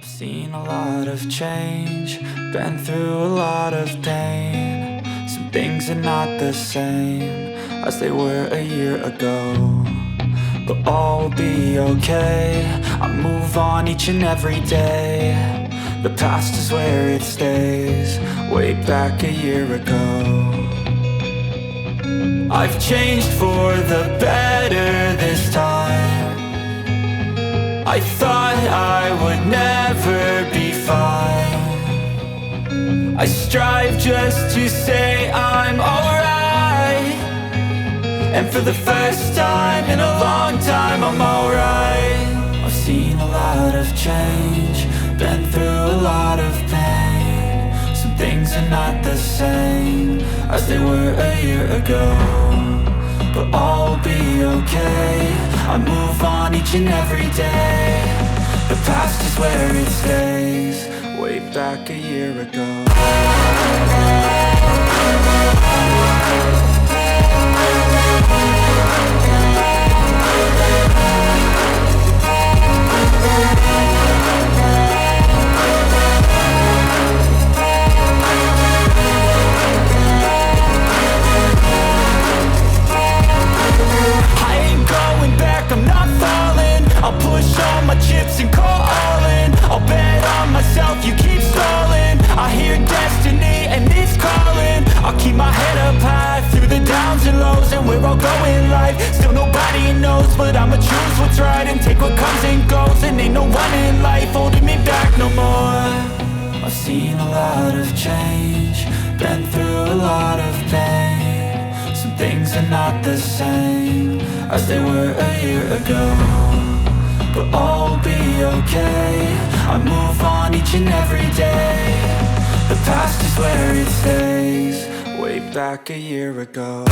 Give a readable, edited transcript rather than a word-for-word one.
Seen a lot of change, been through a lot of pain. Some things are not the same as they were a year ago, but all will be okay. I move on each and every day. The past is where it stays, way back a year ago. I've changed for the better this time. I thought I would never be fine. I strive just to say I'm alright, and for the first time in a long time I'm alright. I've seen a lot of change, been through a lot of pain. Some things are not the same as they were a year ago, but all will be okay. I move on each and every day. The past is where it stays, way back a year ago. I'll push all my chips and call all in. I'll bet on myself, you keep stalling. I hear destiny and it's calling. I'll keep my head up high through the downs and lows, and we're all going life. Still nobody knows, but I'ma choose what's right and take what comes and goes. And ain't no one in life holding me back no more. I've seen a lot of change, been through a lot of pain. Some things are not the same as they were a year ago, but all will be okay. I move on each and every day. The past is where it stays, way back a year ago.